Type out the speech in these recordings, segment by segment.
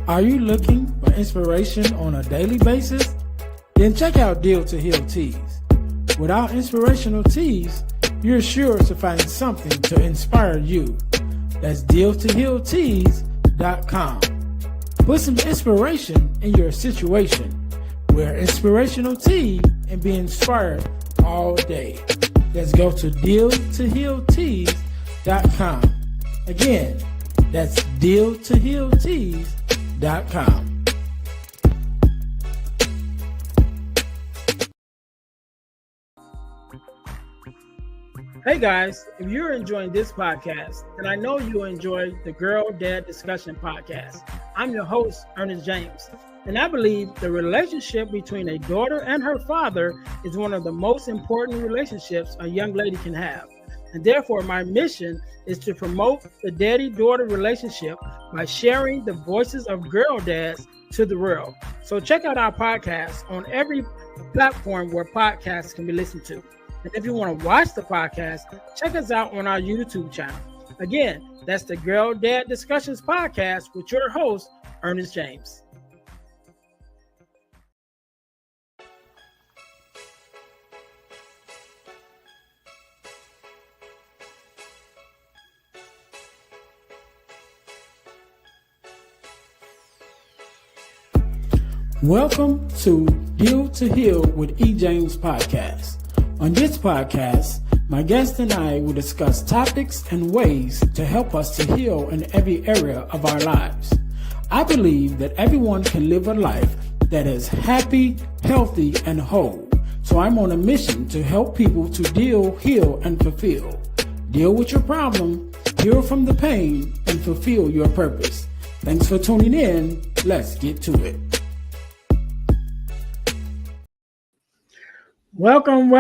Are you looking for inspiration on a daily basis? Then check out Deal to Heal Teas. With our inspirational teas, you're sure to find something to inspire you. That's deal2healteas.com. Put some inspiration in your situation. Wear inspirational tea and be inspired all day. Let's go to deal2healteas.com. Again, that's deal2healteas.com. Hey guys, if you're enjoying this podcast, then I know you'll enjoy the Girl Dad Discussion podcast. I'm your host, Ernest James, and I believe the relationship between a daughter and her father is one of the most important relationships a young lady can have. And therefore, my mission is to promote the daddy-daughter relationship by sharing the voices of girl dads to the world. So check out our podcast on every platform where podcasts can be listened to. And if you want to watch the podcast, check us out on our YouTube channel. Again, that's the Girl Dad Discussions podcast with your host, Ernest James. Welcome to Deal to Heal with E. James podcast. On this podcast, my guest and I will discuss topics and ways to help us to heal in every area of our lives. I believe that everyone can live a life that is happy, healthy, and whole. So I'm on a mission to help people to deal, heal, and fulfill. Deal with your problem, heal from the pain, and fulfill your purpose. Thanks for tuning in. Let's get to it. Welcome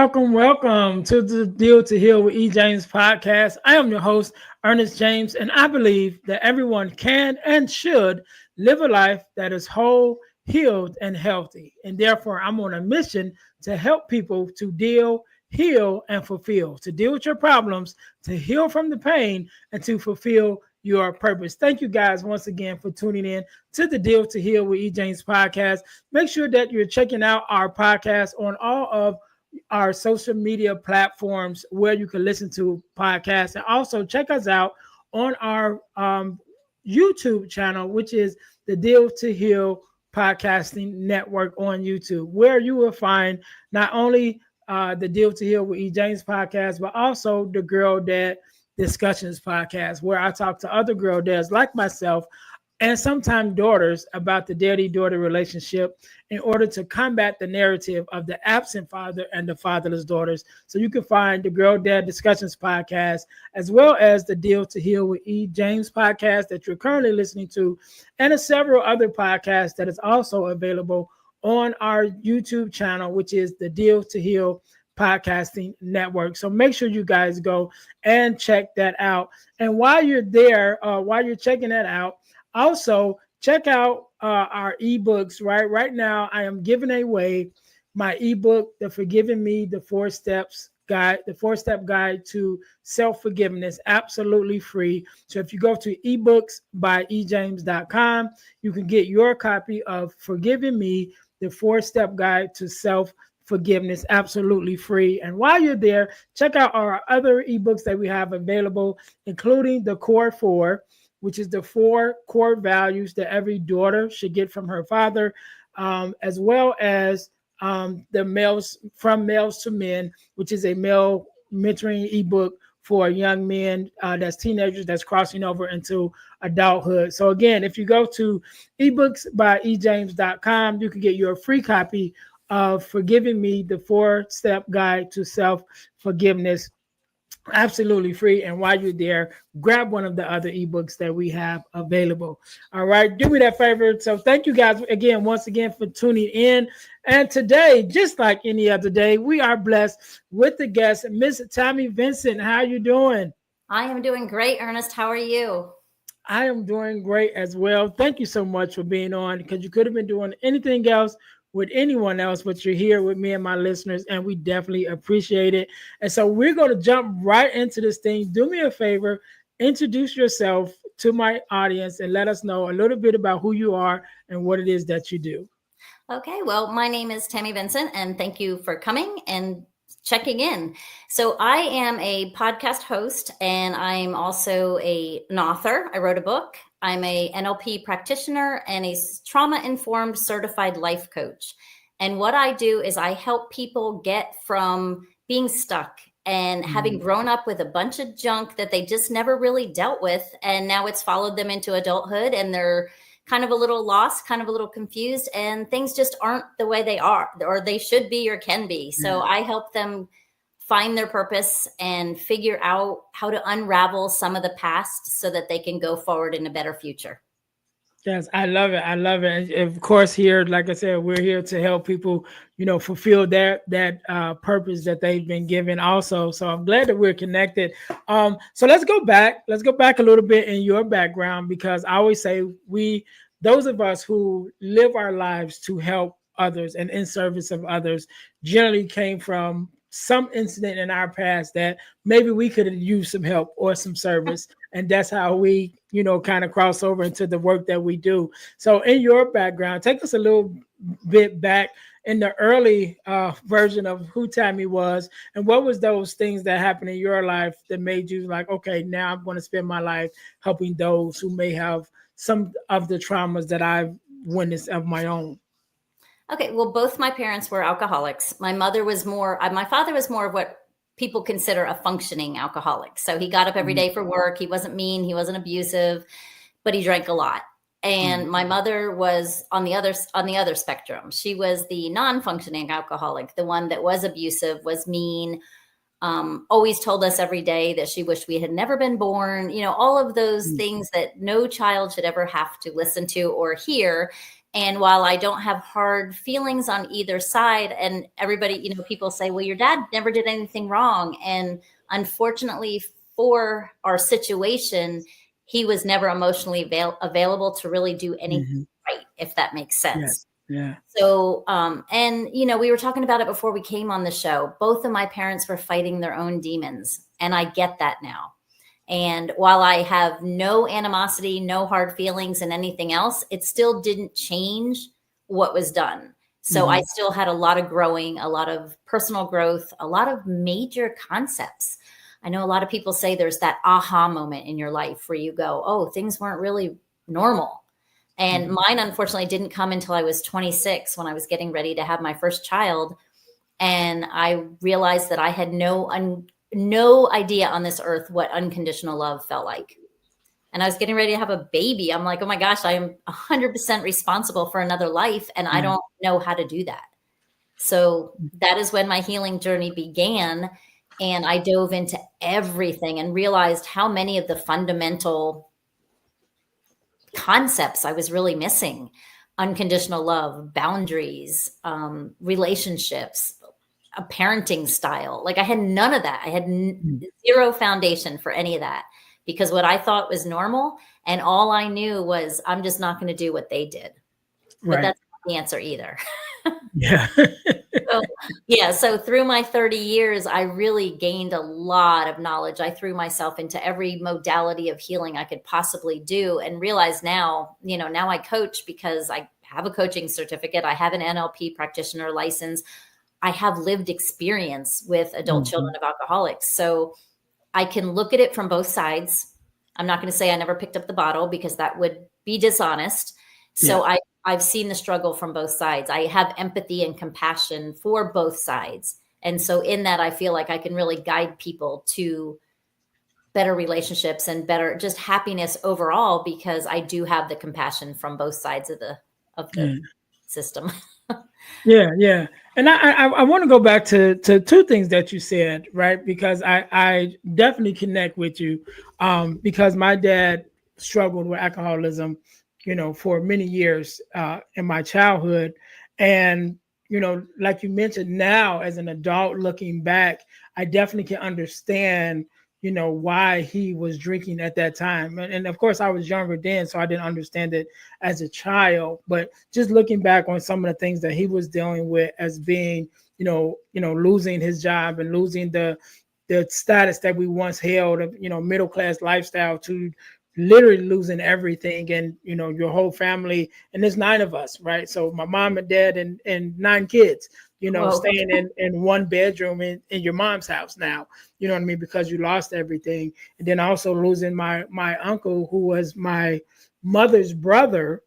to the Deal to Heal with E. James podcast. I am your host, Ernest James, and I believe that everyone can and should live a life that is whole, healed, and healthy. And therefore, I'm on a mission to help people to deal, heal, and fulfill, to deal with your problems, to heal from the pain, and to fulfill your purpose. Thank you guys once again for tuning in to the Deal to Heal with E. James podcast. Make sure that you're checking out our podcast on all of our social media platforms where you can listen to podcasts, and also check us out on our YouTube channel, which is the Deal to Heal Podcasting Network on YouTube, where you will find not only the Deal to Heal with E. James podcast, but also the Girl Dad Discussions podcast, where I talk to other girl dads like myself and sometimes daughters about the daddy-daughter relationship in order to combat the narrative of the absent father and the fatherless daughters. So you can find the Girl Dad Discussions podcast, as well as the Deal to Heal with E. James podcast that you're currently listening to, and several other podcasts that is also available on our YouTube channel, which is the Deal to Heal Podcasting Network. So make sure you guys go and check that out. And while you're there, while you're checking that out, also check out our ebooks. Right now, I am giving away my ebook, The Forgiving Me, the 4-step guide to self-forgiveness, absolutely free. So if you go to ebooksbyejames.com, you can get your copy of Forgiving Me, the 4-step guide to self-forgiveness, absolutely free. And while you're there, check out our other ebooks that we have available, including the Core 4, which is the 4 core values that every daughter should get from her father, as well as the From Males to Men, which is a male mentoring ebook for young men, that's teenagers that's crossing over into adulthood. So again, if you go to ebooksbyejames.com, you can get your free copy of Forgiving Me, the 4-step guide to self-forgiveness, absolutely free. And while you're there, grab one of the other ebooks that we have available. All right, do me that favor. So thank you guys again, once again, for tuning in. And today, just like any other day, we are blessed with the guest, Miss Tammy Vincent. How are you doing? I am doing great, Ernest. How are you? I am doing great as well. Thank you so much for being on, because you could have been doing anything else with anyone else, but you're here with me and my listeners, and we definitely appreciate it. And so we're going to jump right into this thing. Do me a favor, introduce yourself to my audience and let us know a little bit about who you are and what it is that you do. Okay, well, my name is Tammy Vincent, and thank you for coming and checking in. So, I am a podcast host, and I'm also an author. I wrote a book. I'm a NLP practitioner and a trauma-informed certified life coach. And what I do is I help people get from being stuck and having grown up with a bunch of junk that they just never really dealt with, and now it's followed them into adulthood, and they're kind of a little lost, kind of a little confused, and things just aren't the way they are or they should be or can be. So I help them find their purpose and figure out how to unravel some of the past so that they can go forward in a better future. Yes, I love it. I love it. And of course, here, like I said, we're here to help people, fulfill that purpose that they've been given. Also, so I'm glad that we're connected. So let's go back. Let's go back a little bit in your background, because I always say those of us who live our lives to help others and in service of others, generally came from some incident in our past that maybe we could have used some help or some service, and that's how we kind of cross over into the work that we do. So in your background, take us a little bit back in the early version of who Tammy was, and what was those things that happened in your life that made you like, okay, now I'm going to spend my life helping those who may have some of the traumas that I've witnessed of my own. Okay, well, both my parents were alcoholics. My father was more of what people consider a functioning alcoholic. So he got up every day for work. He wasn't mean, he wasn't abusive, but he drank a lot. And my mother was on the other spectrum. She was the non-functioning alcoholic, the one that was abusive, was mean, always told us every day that she wished we had never been born. All of those things that no child should ever have to listen to or hear. And while I don't have hard feelings on either side, and everybody, people say, well, your dad never did anything wrong. And unfortunately for our situation, he was never emotionally available to really do anything right, if that makes sense. Yeah. So, and we were talking about it before we came on the show. Both of my parents were fighting their own demons, and I get that now. And while I have no animosity, no hard feelings and anything else, it still didn't change what was done. So I still had a lot of growing, a lot of personal growth, a lot of major concepts. I know a lot of people say there's that aha moment in your life where you go, oh, things weren't really normal. And mine, unfortunately, didn't come until I was 26, when I was getting ready to have my first child. And I realized that I had no idea on this earth what unconditional love felt like. And I was getting ready to have a baby. I'm like, oh my gosh, I am 100% responsible for another life, and I don't know how to do that. So that is when my healing journey began. And I dove into everything and realized how many of the fundamental concepts I was really missing: unconditional love, boundaries, relationships, a parenting style. Like I had none of that. I had zero foundation for any of that, because what I thought was normal, and all I knew was I'm just not going to do what they did. But that's not the answer either. Yeah. So through my 30 years, I really gained a lot of knowledge. I threw myself into every modality of healing I could possibly do, and realize now, now I coach because I have a coaching certificate. I have an NLP practitioner license. I have lived experience with adult children of alcoholics. So I can look at it from both sides. I'm not going to say I never picked up the bottle, because that would be dishonest. So I've seen the struggle from both sides. I have empathy and compassion for both sides. And so in that, I feel like I can really guide people to better relationships and better just happiness overall, because I do have the compassion from both sides of the system. Yeah. And I want to go back to two things that you said, right? Because I definitely connect with you, because my dad struggled with alcoholism, for many years in my childhood. And, like you mentioned, now as an adult looking back, I definitely can understand why he was drinking at that time. And of course I was younger then, so I didn't understand it as a child, but just looking back on some of the things that he was dealing with as being, losing his job and losing the the status that we once held of, middle class lifestyle to literally losing everything and, your whole family. And there's 9 of us, right? So my mom and dad and 9 kids, Whoa. staying in one bedroom in your mom's house now, you know what I mean? Because you lost everything. And then also losing my uncle, who was my mother's brother,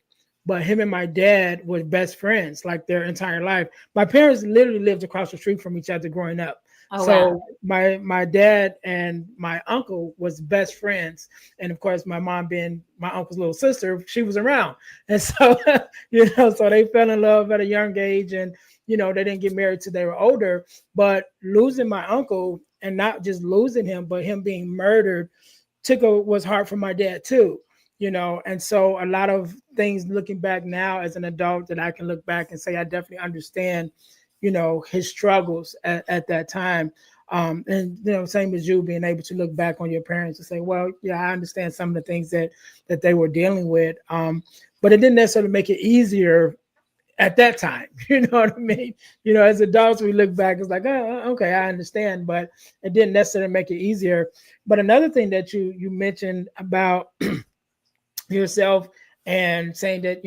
but him and my dad were best friends like their entire life. My parents literally lived across the street from each other growing up. Oh, So wow. my dad and my uncle was best friends. And of course, my mom being my uncle's little sister, she was around. And so, so they fell in love at a young age, and, they didn't get married till they were older. But losing my uncle, and not just losing him, but him being murdered, was hard for my dad too. And so a lot of things looking back now as an adult that I can look back and say, I definitely understand, his struggles at that time. And, same as you being able to look back on your parents and say, well, yeah, I understand some of the things that they were dealing with. But it didn't necessarily make it easier at that time. You know what I mean? As adults, we look back, it's like, oh, okay, I understand, but it didn't necessarily make it easier. But another thing that you mentioned about yourself and saying that,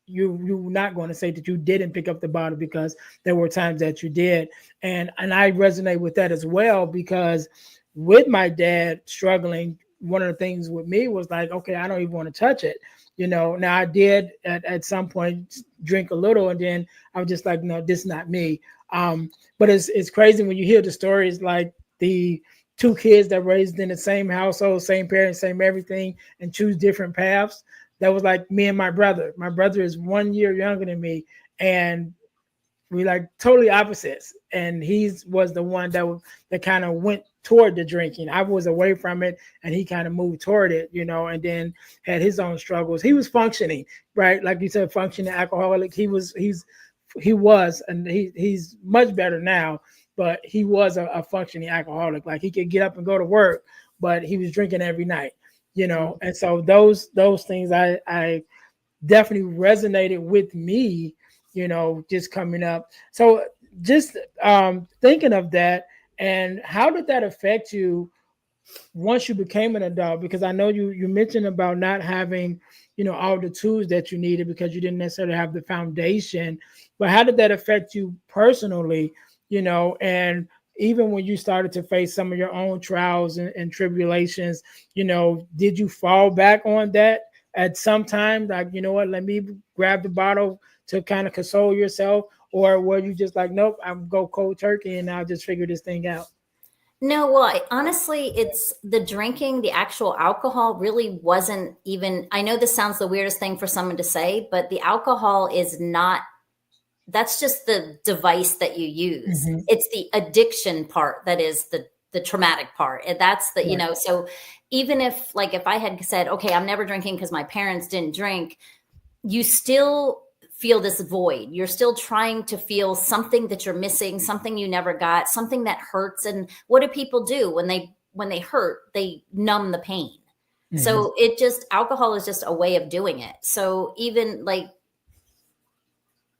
you're not going to say that you didn't pick up the bottle, because there were times that you did. And I resonate with that as well, because with my dad struggling, one of the things with me was like, okay, I don't even want to touch it. Now I did at some point drink a little, and then I was just like, no, this is not me. But it's crazy when you hear the stories, like the 2 kids that raised in the same household, same parents, same everything, and choose different paths. That was like me and my brother. My brother is 1 year younger than me, and we like totally opposites. And he was the one that kind of went toward the drinking. I was away from it, and he kind of moved toward it, and then had his own struggles. He was functioning, right? Like you said, functioning alcoholic. He was, and he's much better now, but he was a functioning alcoholic. Like he could get up and go to work, but he was drinking every night, And so those things I definitely resonated with me, just coming up. So just thinking of that, and how did that affect you once you became an adult? Because I know you mentioned about not having, all the tools that you needed because you didn't necessarily have the foundation. But how did that affect you personally? And even when you started to face some of your own trials and tribulations, did you fall back on that at some time? Like, you know what, let me grab the bottle to kind of console yourself? Or were you just like, nope, I'm go cold turkey and I'll just figure this thing out? No, well, honestly, it's the drinking, the actual alcohol really wasn't even, I know this sounds the weirdest thing for someone to say, but the alcohol is not, that's just the device that you use. Mm-hmm. It's the addiction part that is the traumatic part. And that's the, Right. So even if I had said, okay, I'm never drinking because my parents didn't drink, you still feel this void. You're still trying to feel something that you're missing, something you never got, something that hurts. And what do people do when they hurt? They numb the pain. Mm-hmm. So alcohol is just a way of doing it. So even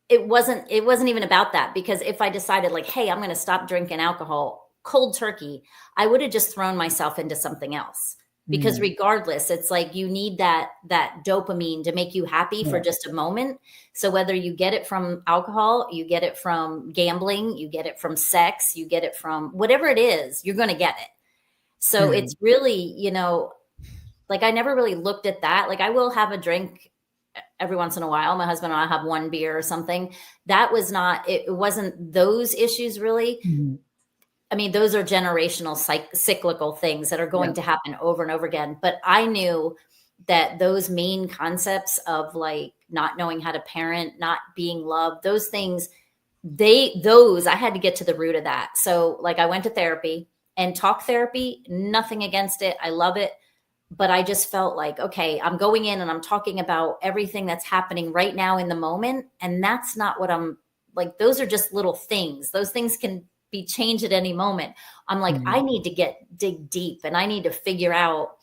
it wasn't even about that, because if I decided hey, I'm going to stop drinking alcohol cold turkey, I would have just thrown myself into something else. Because regardless, it's like you need that dopamine to make you happy for just a moment. So whether you get it from alcohol, you get it from gambling, you get it from sex, you get it from whatever it is, you're going to get it. So it's really, I never really looked at that. I will have a drink every once in a while. My husband and I have one beer or something. That was not, it wasn't those issues really. Mm-hmm. I mean, those are generational cyclical things that are going to happen over and over again. But I knew that those main concepts of not knowing how to parent, not being loved, those things, I had to get to the root of that. So I went to therapy, and talk therapy, nothing against it. I love it. But I just felt okay, I'm going in and I'm talking about everything that's happening right now in the moment. And that's not what I'm those are just little things. Those things can be changed at any moment. I'm I need to dig deep, and I need to figure out,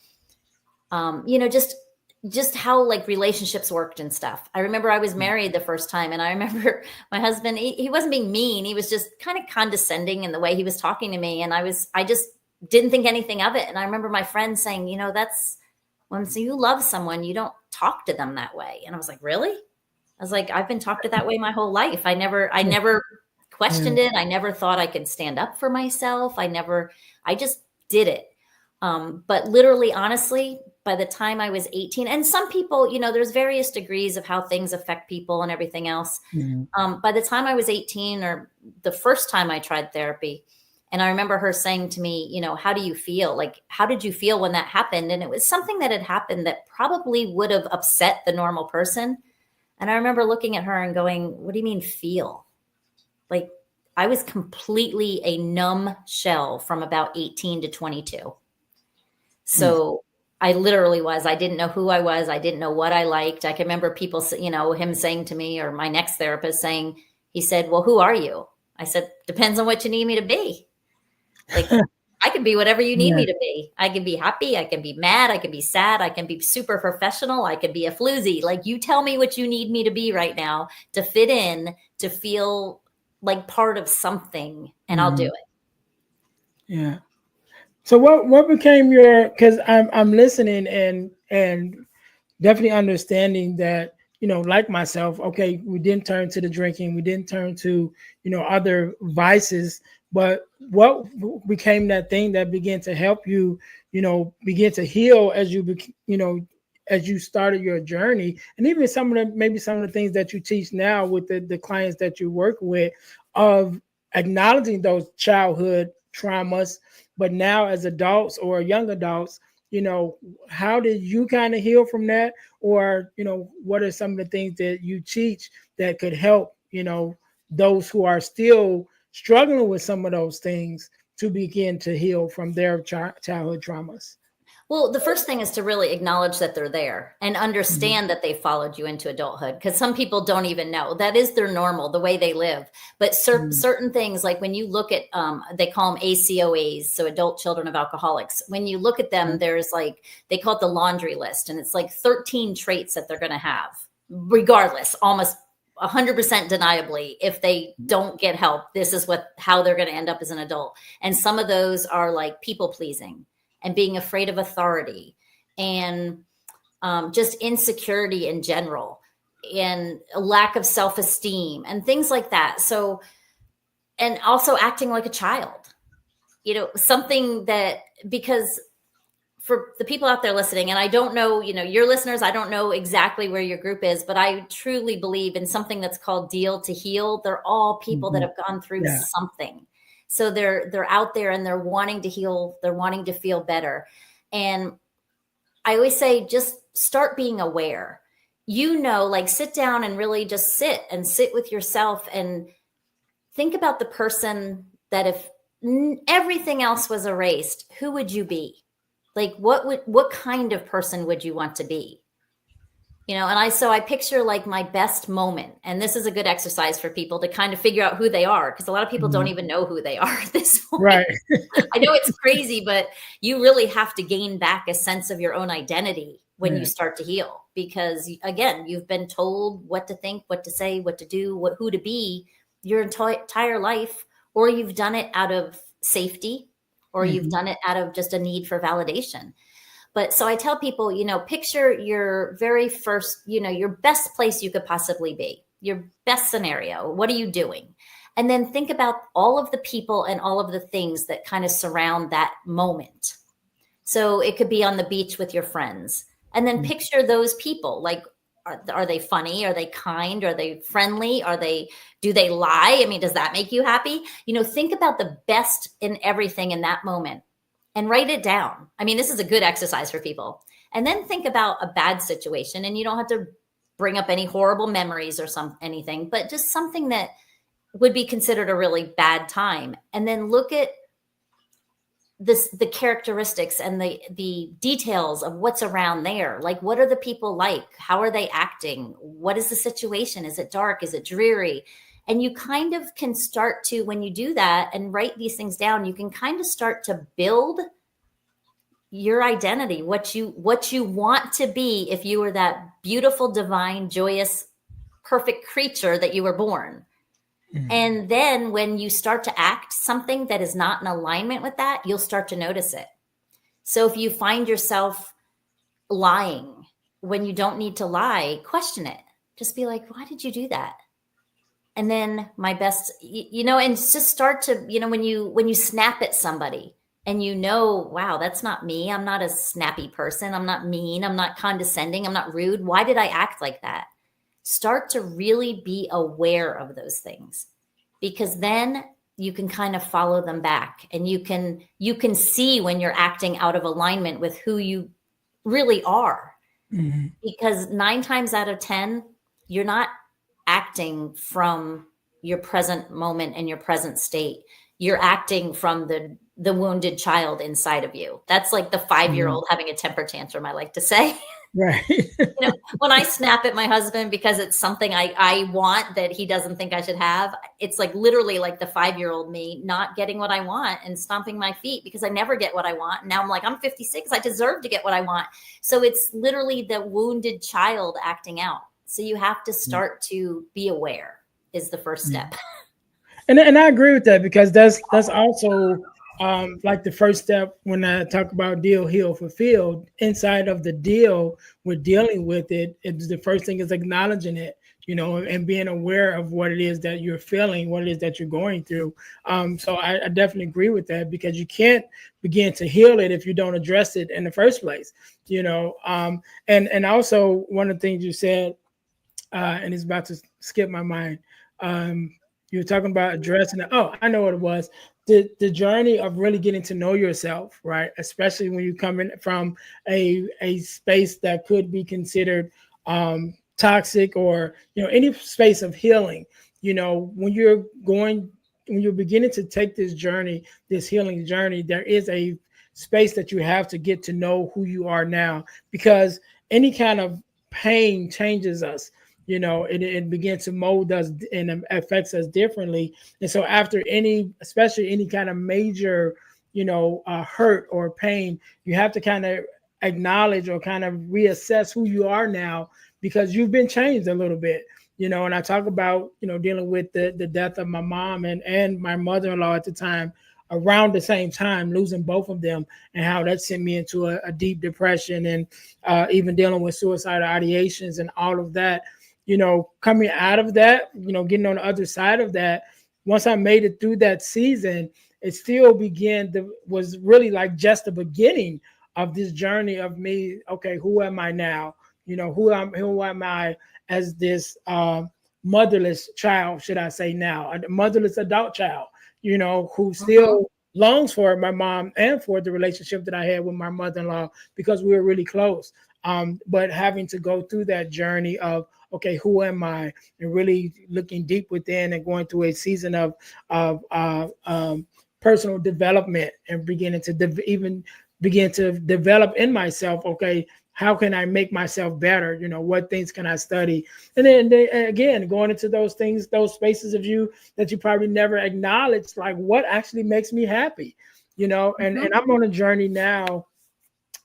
just how relationships worked and stuff. I remember I was married the first time, and I remember my husband, he wasn't being mean. He was just kind of condescending in the way he was talking to me. And I just didn't think anything of it. And I remember my friend saying, you know, that's when you love someone, you don't talk to them that way. And I was like, really? I was like, I've been talked to that way my whole life. I never questioned it. I never thought I could stand up for myself. I just did it. But literally, honestly, by the time I was 18, and some people, you know, there's various degrees of how things affect people and everything else. By the time I was 18, or the first time I tried therapy, and I remember her saying to me, you know, how do you feel? Like, how did you feel when that happened? And it was something that had happened that probably would have upset the normal person. And I remember looking at her and going, what do you mean feel? Like, I was completely a numb shell from about 18 to 22. So I literally was. I didn't know who I was. I didn't know what I liked. I can remember people, you know, him saying to me, or my next therapist saying, he said, well, who are you? I said, depends on what you need me to be. Like, I can be whatever you need me to be. I can be happy. I can be mad. I can be sad. I can be super professional. I can be a floozy. Like, you tell me what you need me to be right now to fit in, to feel like part of something, and I'll do it. Yeah. So what became your, because I'm listening and definitely understanding that, you know, like myself, okay, we didn't turn to the drinking, we didn't turn to, you know, other vices, but what became that thing that began to help you, you know, begin to heal as you, you know, as you started your journey, and even some of the things that you teach now with the clients that you work with, of acknowledging those childhood traumas, but now as adults or young adults, you know, how did you kind of heal from that? Or, you know, what are some of the things that you teach that could help, you know, those who are still struggling with some of those things to begin to heal from their childhood traumas? Well, the first thing is to really acknowledge that they're there and understand that they followed you into adulthood, because some people don't even know. That is their normal, the way they live. But certain things, like when you look at, they call them ACOAs, so adult children of alcoholics. When you look at them, there's like, they call it the laundry list, and it's like 13 traits that they're going to have, regardless, almost 100% deniably. If they don't get help, this is how they're going to end up as an adult. And some of those are like people pleasing, and being afraid of authority, and just insecurity in general, and a lack of self-esteem and things like that. So, and also acting like a child, you know, something that, because for the people out there listening, and I don't know, you know, your listeners, I don't know exactly where your group is, but I truly believe in something that's called Deal to Heal. They're all people that have gone through something. So they're out there and they're wanting to heal. They're wanting to feel better. And I always say, just start being aware, you know, like sit down and really just sit with yourself and think about the person that, if everything else was erased, who would you be? Like, what kind of person would you want to be? You know, and I picture like my best moment. And this is a good exercise for people to kind of figure out who they are, because a lot of people don't even know who they are at this point. Right. I know it's crazy, but you really have to gain back a sense of your own identity when you start to heal, because again, you've been told what to think, what to say, what to do, who to be your entire life, or you've done it out of safety, or you've done it out of just a need for validation. But so I tell people, you know, picture your very first, you know, your best place you could possibly be, your best scenario. What are you doing? And then think about all of the people and all of the things that kind of surround that moment. So it could be on the beach with your friends. And then picture those people. Like, are they funny? Are they kind? Are they friendly? Do they lie? I mean, does that make you happy? You know, think about the best in everything in that moment and write it down. I mean, this is a good exercise for people. And then think about a bad situation, and you don't have to bring up any horrible memories or anything, but just something that would be considered a really bad time. And then look at the characteristics and the details of what's around there. Like, what are the people like? How are they acting? What is the situation? Is it dark? Is it dreary? And you kind of can start to, when you do that and write these things down, you can kind of start to build your identity, what you want to be if you were that beautiful, divine, joyous, perfect creature that you were born. Mm-hmm. And then when you start to act something that is not in alignment with that, you'll start to notice it. So if you find yourself lying when you don't need to lie, question it. Just be like, why did you do that? And then my best, and just start to, when you snap at somebody and wow, that's not me. I'm not a snappy person. I'm not mean. I'm not condescending. I'm not rude. Why did I act like that? Start to really be aware of those things, because then you can kind of follow them back, and you can see when you're acting out of alignment with who you really are. Mm-hmm. Because 9 times out of 10, you're not acting from your present moment and your present state. You're acting from the wounded child inside of you. That's like the 5-year-old having a temper tantrum, I like to say. Right. When I snap at my husband because it's something I want that he doesn't think I should have, it's like literally like the 5-year-old me not getting what I want and stomping my feet because I never get what I want. And now I'm like, I'm 56. I deserve to get what I want. So it's literally the wounded child acting out. So you have to start to be aware is the first step. And I agree with that, because that's also like the first step when I talk about deal, heal, fulfill. Inside of the deal, we're dealing with it. It's the first thing is acknowledging it, and being aware of what it is that you're feeling, what it is that you're going through. So I definitely agree with that, because you can't begin to heal it if you don't address it in the first place, and also one of the things you said, and it's about to skip my mind. You were talking about addressing it. Oh, I know what it was. The journey of really getting to know yourself, right? Especially when you come in from a space that could be considered toxic, or any space of healing. When you're beginning to take this journey, this healing journey, there is a space that you have to get to know who you are now, because any kind of pain changes us. It begins to mold us and affects us differently. And so after especially any kind of major, hurt or pain, you have to kind of acknowledge or kind of reassess who you are now, because you've been changed a little bit. And I talk about, dealing with the death of my mom and my mother-in-law at the time, around the same time, losing both of them, and how that sent me into a deep depression, and even dealing with suicidal ideations and all of that. Coming out of that, getting on the other side of that, once I made it through that season, it still was really like just the beginning of this journey of me. Okay, who am I now? Who am I as this motherless child, should I say now, a motherless adult child, who still longs for my mom and for the relationship that I had with my mother-in-law, because we were really close. But having to go through that journey of, okay, who am I? And really looking deep within and going through a season of personal development, and beginning to even begin to develop in myself. Okay, how can I make myself better? What things can I study? And then again, going into those things, those spaces of you that you probably never acknowledged, like what actually makes me happy, and I'm on a journey now.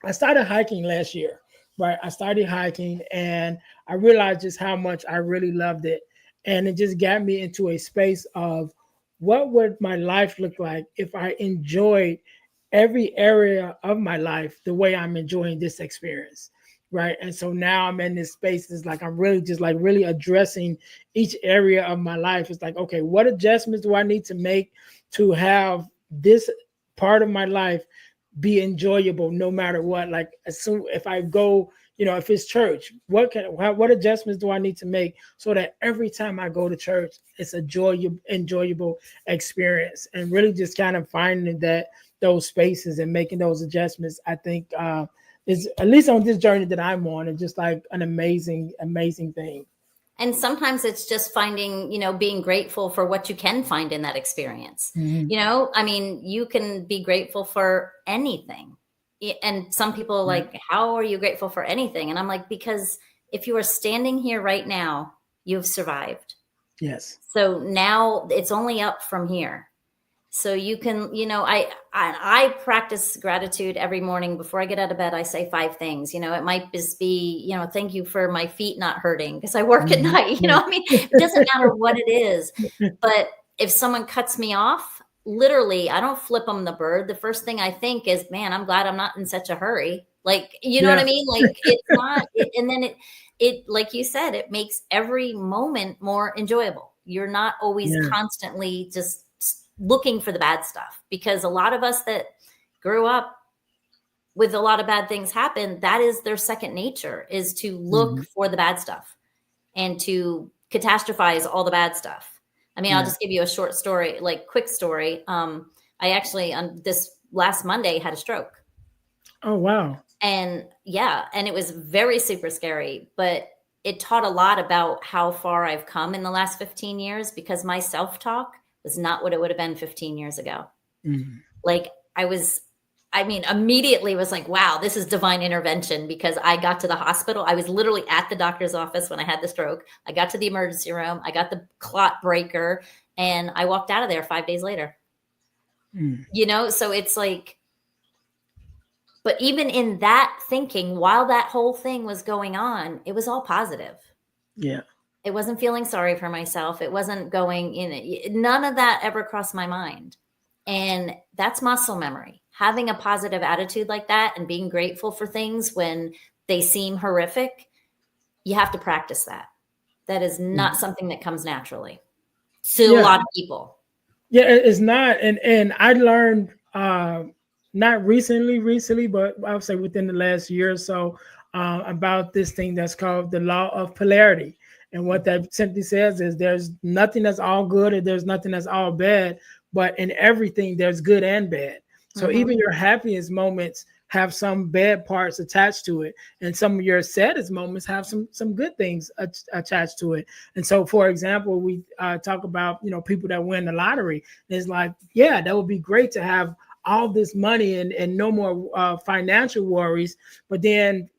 I started hiking last year, right? I started hiking, and I realized just how much I really loved it. And it just got me into a space of, what would my life look like if I enjoyed every area of my life the way I'm enjoying this experience, right? And so now I'm in this space. It's like I'm really just like really addressing each area of my life. It's like, okay, what adjustments do I need to make to have this part of my life be enjoyable no matter what? Like, as soon if I go, if it's church, what adjustments do I need to make so that every time I go to church, it's a enjoyable experience? And really just kind of finding those spaces and making those adjustments, I think is, at least on this journey that I'm on, is just like an amazing thing. And sometimes it's just finding, being grateful for what you can find in that experience. Mm-hmm. You can be grateful for anything. And some people are like, how are you grateful for anything? And I'm like, because if you are standing here right now, you've survived. Yes. So now it's only up from here. So you can, I practice gratitude every morning before I get out of bed. I say 5 things. It might just be, thank you for my feet not hurting because I work at night. It doesn't matter what it is. But if someone cuts me off, literally, I don't flip them the bird. The first thing I think is, man, I'm glad I'm not in such a hurry. Like, you know what I mean? Like, it's not, and then it, like you said, it makes every moment more enjoyable. You're not always constantly just looking for the bad stuff, because a lot of us that grew up with a lot of bad things happen, that is their second nature, is to look for the bad stuff and to catastrophize all the bad stuff. I mean, I'll just give you a short story, like quick story. I actually on this last Monday had a stroke. Oh, wow. And and it was very super scary, but it taught a lot about how far I've come in the last 15 years, because my self-talk was not what it would have been 15 years ago. Like immediately was like, wow, this is divine intervention, because I got to the hospital. I was literally at the doctor's office when I had the stroke. I got to the emergency room. I got the clot breaker, and I walked out of there 5 days later. So it's like, but even in that thinking, while that whole thing was going on, it was all positive. Yeah. It wasn't feeling sorry for myself. It wasn't going in. None of that ever crossed my mind. And that's muscle memory. Having a positive attitude like that and being grateful for things when they seem horrific, you have to practice that. That is not something that comes naturally to a lot of people. Yeah, it's not. And I learned not recently, but I would say within the last year or so, about this thing that's called the law of polarity. And what that simply says is there's nothing that's all good and there's nothing that's all bad, but in everything there's good and bad. So even your happiest moments have some bad parts attached to it, and some of your saddest moments have some good things attached to it. And so, for example, we talk about people that win the lottery. It's like, yeah, that would be great to have all this money and no more financial worries. But then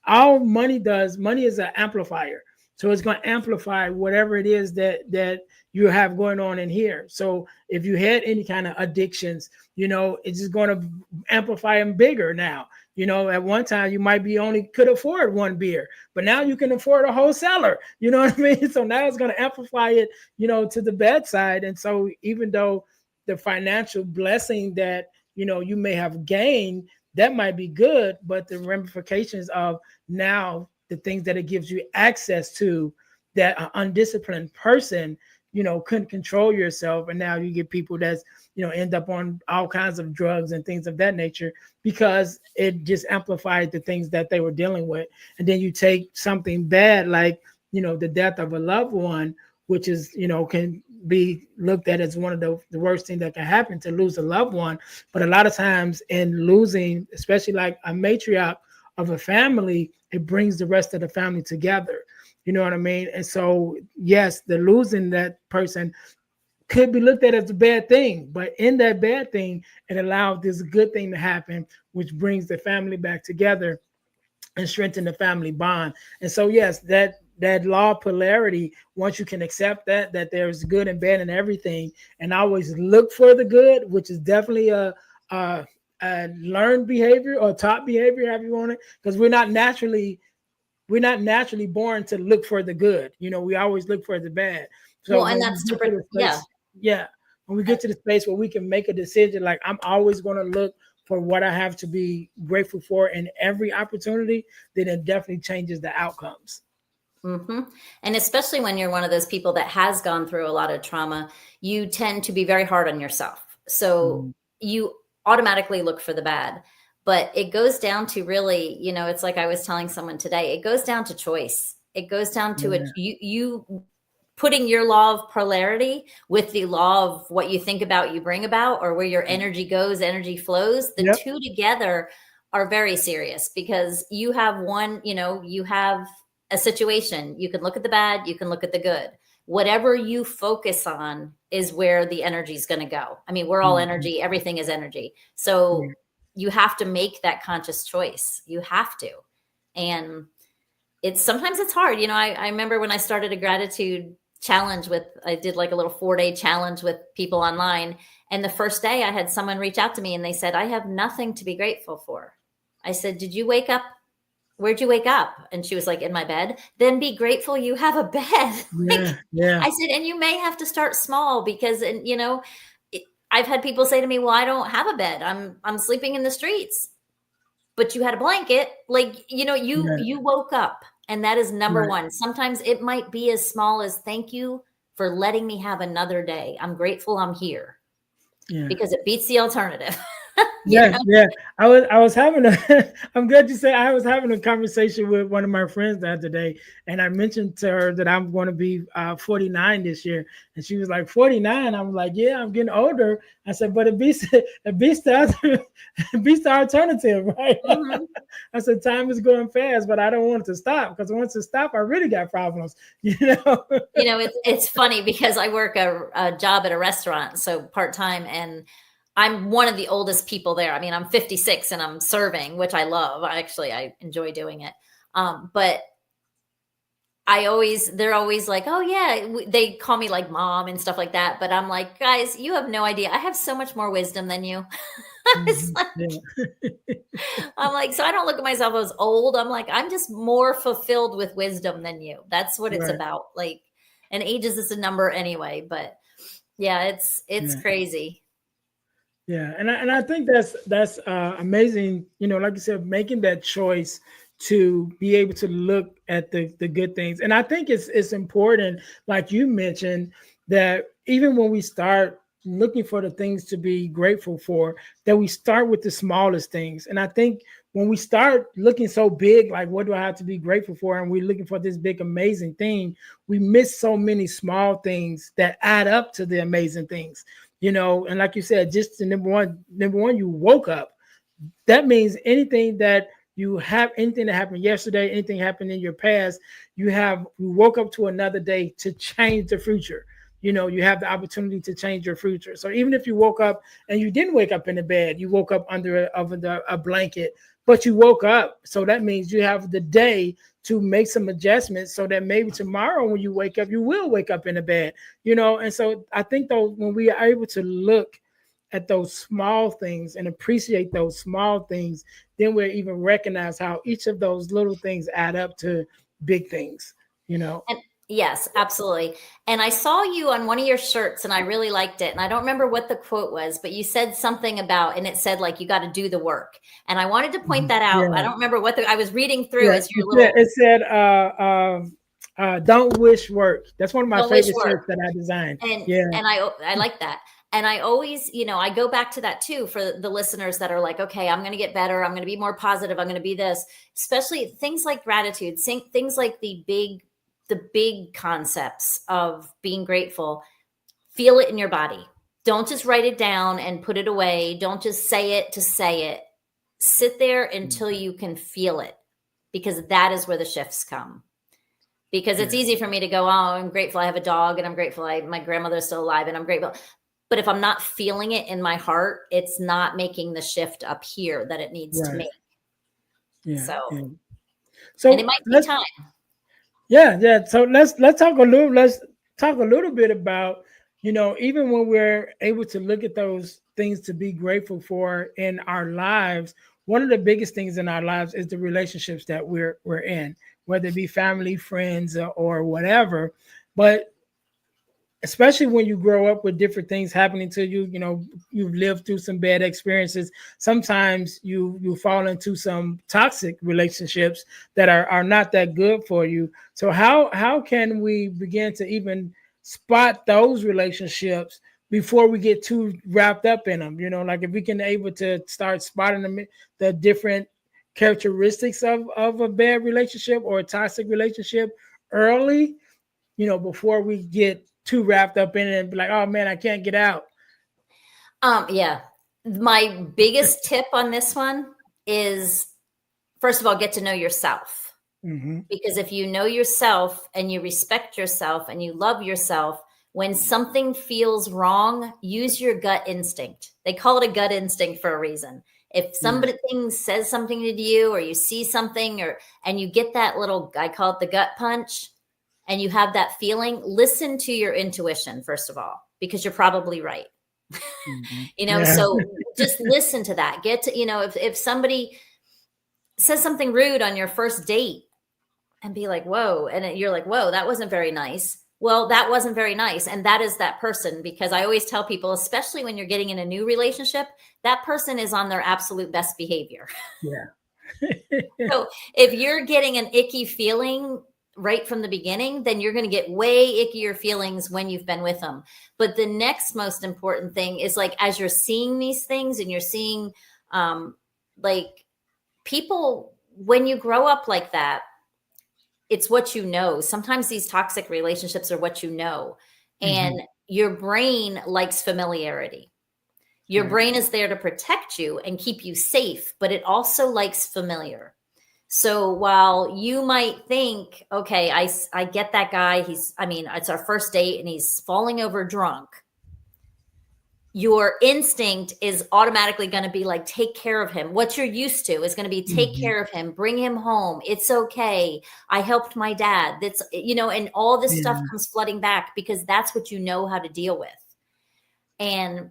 all money is an amplifier. So it's going to amplify whatever it is that you have going on in here. So if you had any kind of addictions, it's just going to amplify them bigger now. At one time you might be only could afford one beer, but now you can afford a whole cellar. You know what I mean? So now it's going to amplify it, to the bad side. And so even though the financial blessing that, you may have gained, that might be good, but the ramifications of now the things that it gives you access to, that an undisciplined person, couldn't control yourself. And now you get people that's, end up on all kinds of drugs and things of that nature, because it just amplified the things that they were dealing with. And then you take something bad, like, the death of a loved one, which is, can be looked at as one of the worst things that can happen, to lose a loved one. But a lot of times in losing, especially like a matriarch of a family, it brings the rest of the family together. You know what I mean? And so, yes, the losing that person could be looked at as a bad thing, but in that bad thing, it allowed this good thing to happen, which brings the family back together and strengthen the family bond. And so, yes, that law of polarity, once you can accept that there's good and bad in everything, and always look for the good, which is definitely a learned behavior or taught behavior, however you want it, because we're not naturally born to look for the good. We always look for the bad. So and that's different. Yeah. When we get to the space where we can make a decision, like, I'm always going to look for what I have to be grateful for in every opportunity, then it definitely changes the outcomes. And especially when you're one of those people that has gone through a lot of trauma, you tend to be very hard on yourself. So you automatically look for the bad. But it goes down to really, it's like I was telling someone today, it goes down to choice. It goes down to you putting your law of polarity with the law of what you think about, you bring about, or where your energy goes, energy flows. The two together are very serious, because you have one, you have a situation. You can look at the bad, you can look at the good. Whatever you focus on is where the energy is going to go. I mean, we're all energy. Everything is energy. So you have to make that conscious choice. You have to. And sometimes it's hard. I remember when I started a gratitude challenge I did like a little 4-day challenge with people online. And the first day I had someone reach out to me and they said, I have nothing to be grateful for. I said, did you wake up? Where'd you wake up? And she was like, in my bed. Then be grateful you have a bed. Like, Yeah. I said, and you may have to start small because, and you know, I've had people say to me, well, I don't have a bed. I'm sleeping in the streets, but you had a blanket. Like, you know, you woke up, and that is number one. Sometimes it might be as small as thank you for letting me have another day. I'm grateful I'm here because it beats the alternative. Yeah. I was having I'm glad you say I was having a conversation with one of my friends the other day, and I mentioned to her that I'm going to be 49 this year, and she was like 49. I'm like, yeah, I'm getting older. I said, but it beats the alternative, right? Mm-hmm. I said, time is going fast, but I don't want it to stop because once it stops, I really got problems. You know, it's funny because I work a job at a restaurant, so part-time, and I'm one of the oldest people there. I mean, I'm 56 and I'm serving, which I love. I enjoy doing it. But they're always like, oh yeah, they call me like mom and stuff like that. But I'm like, guys, you have no idea. I have so much more wisdom than you. I'm like, so I don't look at myself as old. I'm like, I'm just more fulfilled with wisdom than you. That's what it's about. Like, and age is just a number anyway. But yeah, it's crazy. Yeah, and I think that's amazing. You know, like you said, making that choice to be able to look at the good things, and I think it's important, like you mentioned, that even when we start looking for the things to be grateful for, that we start with the smallest things. And I think when we start looking so big, like what do I have to be grateful for, and we're looking for this big amazing thing, we miss so many small things that add up to the amazing things. You know, and like you said, just the number one, you woke up. That means anything that happened yesterday, anything happened in your past, you woke up to another day to change the future. You know, you have the opportunity to change your future. So even if you woke up and you didn't wake up in the bed, you woke up under a blanket, but you woke up. So that means you have the day to make some adjustments so that maybe tomorrow when you wake up, you will wake up in a bed, you know? And so I think though, when we are able to look at those small things and appreciate those small things, then we'll even recognize how each of those little things add up to big things, you know? And yes, absolutely. And I saw you on one of your shirts and I really liked it. And I don't remember what the quote was, but you said something about, and it said like, you got to do the work. And I wanted to point that out. I don't remember I was reading through as your little. It said, don't wish work. That's one of my favorite shirts that I designed. And I like that. And I always, I go back to that too, for the listeners that are like, okay, I'm going to get better. I'm going to be more positive. I'm going to be this, especially things like gratitude, things like the big concepts of being grateful. Feel it in your body. Don't just write it down and put it away. Don't just say it to say it. Sit there until you can feel it, because that is where the shifts come. Because it's easy for me to go, oh, I'm grateful I have a dog, and I'm grateful my grandmother's still alive, and I'm grateful. But if I'm not feeling it in my heart, it's not making the shift up here that it needs to make. So and it might take time. Yeah. So let's talk a little bit about, even when we're able to look at those things to be grateful for in our lives, one of the biggest things in our lives is the relationships that we're in, whether it be family, friends, or whatever. But especially when you grow up with different things happening to you, you've lived through some bad experiences. Sometimes you fall into some toxic relationships that are not that good for you. So how can we begin to even spot those relationships before we get too wrapped up in them? Like if we can able to start spotting them, the different characteristics of a bad relationship or a toxic relationship early, before we get too wrapped up in it and be like, oh man, I can't get out. Yeah. My biggest tip on this one is, first of all, get to know yourself. Mm-hmm. Because if you know yourself and you respect yourself and you love yourself, when something feels wrong, use your gut instinct. They call it a gut instinct for a reason. If somebody says something to you, or you see something, and you get that little, I call it the gut punch, and you have that feeling, listen to your intuition, first of all, because you're probably right. You know, Yeah. so just listen to that. Get to, you know, if somebody says something rude on your first date and be like, whoa, and you're like, whoa, that wasn't very nice. Well, that wasn't very nice. And that is that person, because I always tell people, especially when you're getting in a new relationship, that person is on their absolute best behavior. Yeah. So if you're getting an icky feeling right from the beginning, then you're going to get way ickier feelings when you've been with them. But the next most important thing is, like, as you're seeing these things and you're seeing like people, when you grow up like that, it's what you know. Sometimes these toxic relationships are what you know. And your brain likes familiarity. Your brain is there to protect you and keep you safe, but it also likes familiar. So while you might think, okay, I get that guy. It's our first date and he's falling over drunk. Your instinct is automatically going to be like, take care of him. What you're used to is going to be take care of him, bring him home. It's okay. I helped my dad. That's, you know, and all this stuff comes flooding back because that's what you know how to deal with. And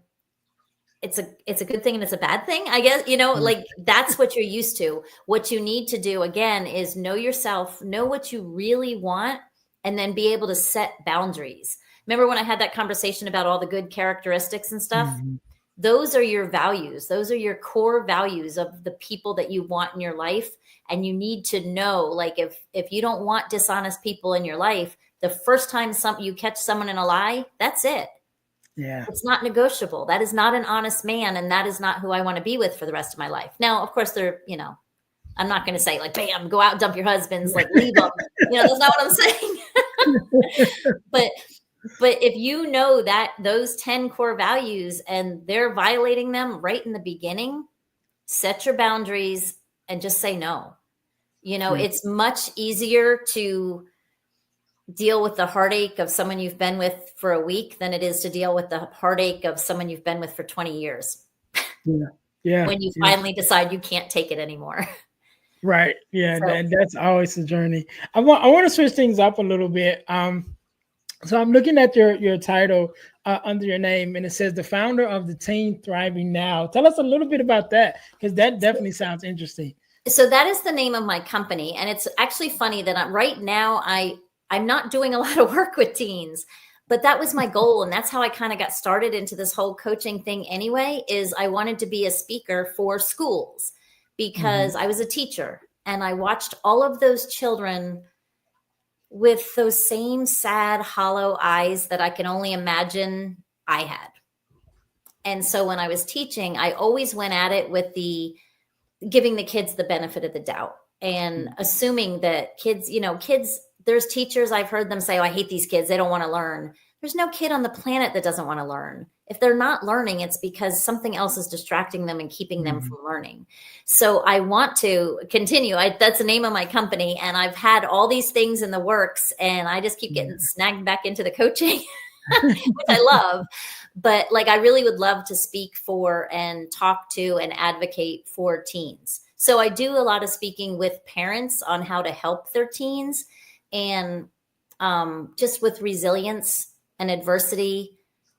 it's a good thing and it's a bad thing, I guess, you know, like that's what you're used to. What you need to do again is know yourself, know what you really want, and then be able to set boundaries. Remember when I had that conversation about all the good characteristics and stuff? Those are your values. Those are your core values of the people that you want in your life. And you need to know, like, if you don't want dishonest people in your life, the first time you catch someone in a lie, that's it. Yeah. It's not negotiable. That is not an honest man. And that is not who I want to be with for the rest of my life. Now, of course, you know, I'm not going to say like, bam, go out and dump your husbands, like leave them. You know, that's not what I'm saying. But if you know that those 10 core values and they're violating them right in the beginning, set your boundaries and just say no. You know, it's much easier to deal with the heartache of someone you've been with for a week than it is to deal with the heartache of someone you've been with for 20 years. Yeah. When you finally decide you can't take it anymore. Right. Yeah. That's always a journey. I want to switch things up a little bit. So I'm looking at your title under your name, and it says the founder of the Teen Thriving Now. Tell us a little bit about that, because that definitely sounds interesting. So that is the name of my company. And it's actually funny that right now I'm not doing a lot of work with teens, but that was my goal. And that's how I kind of got started into this whole coaching thing anyway, is I wanted to be a speaker for schools because I was a teacher and I watched all of those children with those same sad, hollow eyes that I can only imagine I had. And so when I was teaching, I always went at it with giving the kids the benefit of the doubt and assuming that kids, there's teachers, I've heard them say, oh, I hate these kids. They don't want to learn. There's no kid on the planet that doesn't want to learn. If they're not learning, it's because something else is distracting them and keeping them from learning. So I want to continue. That's the name of my company. And I've had all these things in the works and I just keep getting snagged back into the coaching, which I love. But like, I really would love to speak for and talk to and advocate for teens. So I do a lot of speaking with parents on how to help their teens and just with resilience and adversity.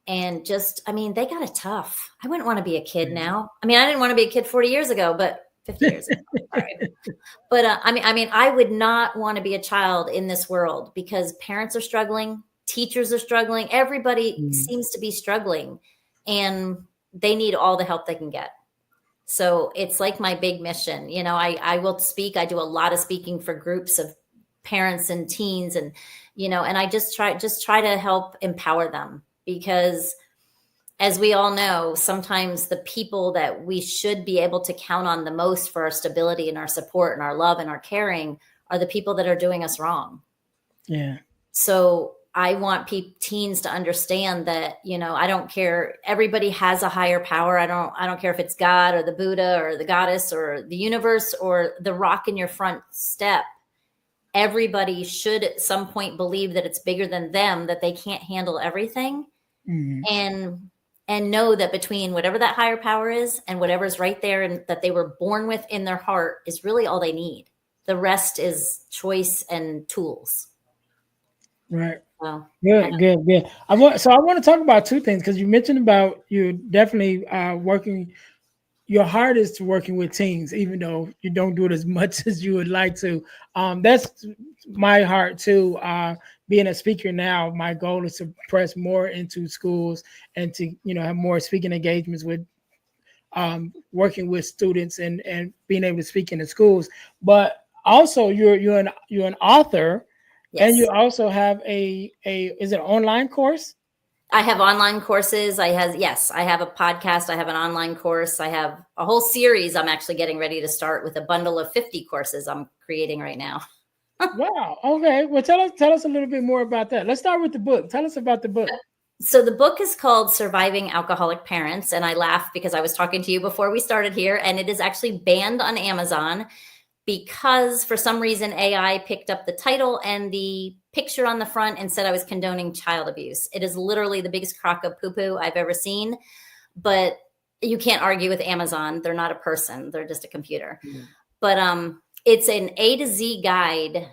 And just, they got it tough. I wouldn't want to be a kid now. I didn't want to be a kid 40 years ago, but 50 years ago. Sorry. But I would not want to be a child in this world because parents are struggling, teachers are struggling, everybody seems to be struggling, and they need all the help they can get. So it's like my big mission. I will speak. I do a lot of speaking for groups of parents and teens, and and I just try to help empower them. Because as we all know, sometimes the people that we should be able to count on the most for our stability and our support and our love and our caring are the people that are doing us wrong. Yeah. So I want teens to understand that, I don't care. Everybody has a higher power. I don't care if it's God or the Buddha or the goddess or the universe or the rock in your front step. Everybody should at some point believe that it's bigger than them, that they can't handle everything. And know that between whatever that higher power is and whatever's right there and that they were born with in their heart is really all they need. The rest is choice and tools. Right. So Good. I want to talk about two things because you mentioned about you definitely working your heart is to working with teens, even though you don't do it as much as you would like to. That's my heart too. Being a speaker now, my goal is to press more into schools and to have more speaking engagements with working with students and being able to speak in the schools. But also, you're an author, and you yes. also have a is it an online course? I have online courses. I have a podcast. I have an online course. I have a whole series I'm actually getting ready to start with a bundle of 50 courses I'm creating right now. Wow. Okay. Well, tell us a little bit more about that. Let's start with the book. Tell us about the book. So the book is called Surviving Alcoholic Parents. And I laugh because I was talking to you before we started here, and it is actually banned on Amazon because for some reason AI picked up the title and the picture on the front and said I was condoning child abuse. It is literally the biggest crock of poo-poo I've ever seen. But you can't argue with Amazon. They're not a person. They're just a computer. Yeah. But it's an A to Z guide,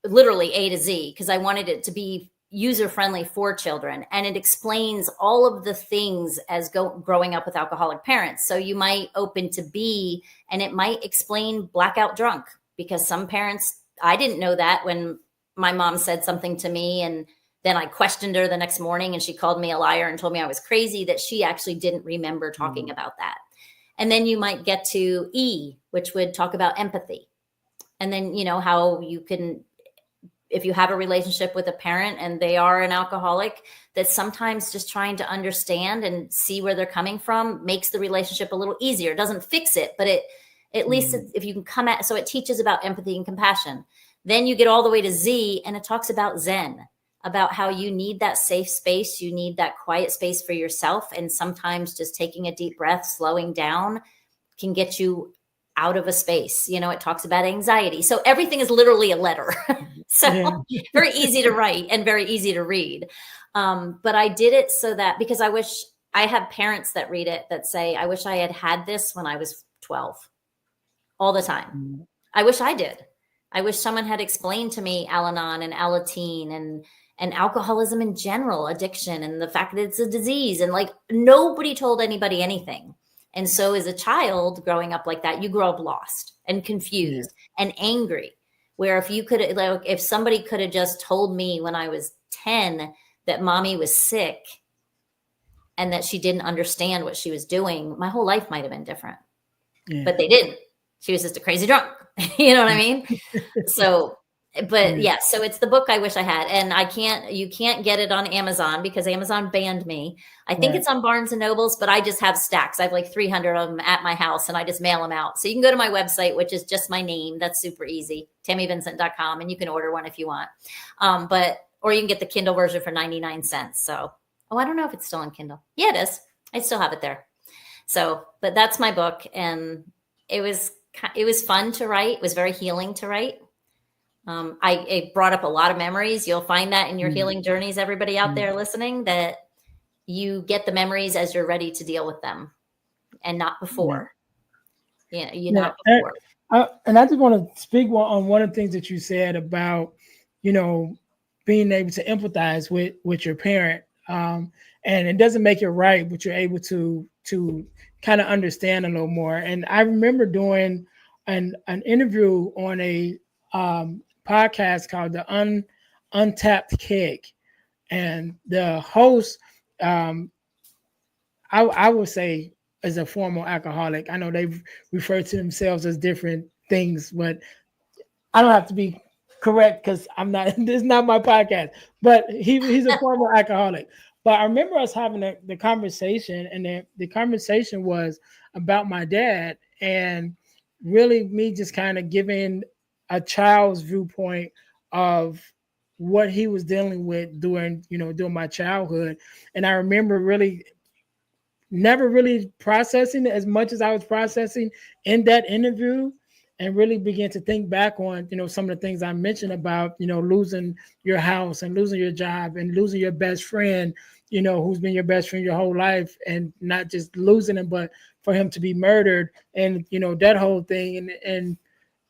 literally A to Z, because I wanted it to be user friendly for children, and it explains all of the things as growing up with alcoholic parents. So you might open to B, and it might explain blackout drunk, because some parents, I didn't know that when my mom said something to me, and then I questioned her the next morning and she called me a liar and told me I was crazy, that she actually didn't remember talking about that. And then you might get to E, which would talk about empathy, and then how you can, if you have a relationship with a parent and they are an alcoholic, that sometimes just trying to understand and see where they're coming from makes the relationship a little easier. It doesn't fix it, but it, at least if you can come at, so it teaches about empathy and compassion. Then you get all the way to Z, and it talks about Zen, about how you need that safe space. You need that quiet space for yourself. And sometimes just taking a deep breath, slowing down can get you out of a space. It talks about anxiety. So everything is literally a letter. So very easy to write and very easy to read. But I did it so that, because I have parents that read it that say, I wish I had this when I was 12 all the time. I wish I did. I wish someone had explained to me Al-Anon and Alateen and alcoholism in general, addiction, and the fact that it's a disease. And like, nobody told anybody anything. And so as a child growing up like that, you grow up lost and confused and angry. Where if somebody could have just told me when I was 10 that mommy was sick and that she didn't understand what she was doing, my whole life might have been different. But they didn't. She was just a crazy drunk. You know what I mean? So, but so it's the book I wish I had. And you can't get it on Amazon because Amazon banned me. I think it's on Barnes and Nobles, but I just have stacks. I have like 300 of them at my house, and I just mail them out. So you can go to my website, which is just my name. That's super easy. TammyVincent.com. And you can order one if you want. Or you can get the Kindle version for 99 cents. So, I don't know if it's still on Kindle. Yeah, it is. I still have it there. So, but that's my book. And it was fun to write. It was very healing to write. It brought up a lot of memories. You'll find that in your healing journeys, everybody out there listening, that you get the memories as you're ready to deal with them and not before. Not before. And I just want to speak on one of the things that you said about, being able to empathize with your parent. And it doesn't make it right, but you're able to kind of understand a little more. And I remember doing an interview on a podcast called the Untapped Keg, and the host, I would say, is a former alcoholic. I know they refer to themselves as different things, but I don't have to be correct because I'm not. This is not my podcast. But he's a former alcoholic. But I remember us having the conversation, and the conversation was about my dad, and really me just kind of giving a child's viewpoint of what he was dealing with during my childhood. And I remember really never really processing it as much as I was processing in that interview, and really began to think back on, some of the things I mentioned about, losing your house and losing your job and losing your best friend, who's been your best friend your whole life, and not just losing him, but for him to be murdered, and, that whole thing. And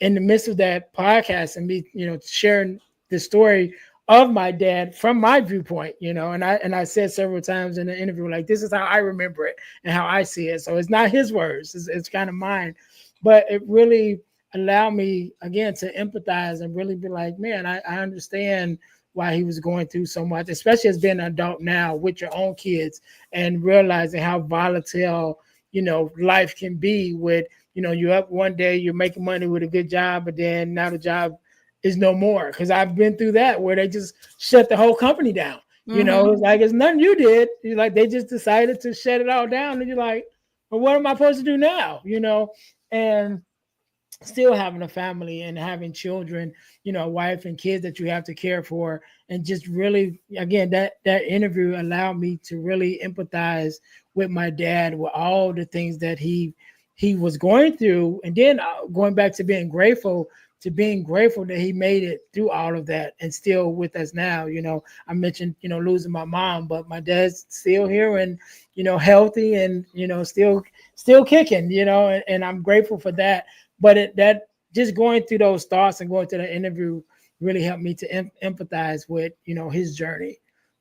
in the midst of that podcast and me, sharing the story of my dad from my viewpoint, and I said several times in the interview, like, this is how I remember it and how I see it. So it's not his words, it's kind of mine, but it really allowed me again to empathize and really be like, man, I understand why he was going through so much, especially as being an adult now with your own kids and realizing how volatile, life can be with, you're up one day, you're making money with a good job, but then now the job is no more. Because I've been through that where they just shut the whole company down. It's like, it's nothing you did. You're like, they just decided to shut it all down. And you're like, well, what am I supposed to do now? And still having a family and having children, wife and kids that you have to care for. And just really, again, that interview allowed me to really empathize with my dad, with all the things that he was going through. And then going back to being grateful that he made it through all of that and still with us now. I mentioned, losing my mom, but my dad's still here and, healthy and, still kicking, and I'm grateful for that. But that just going through those thoughts and going through the interview really helped me to empathize with, his journey.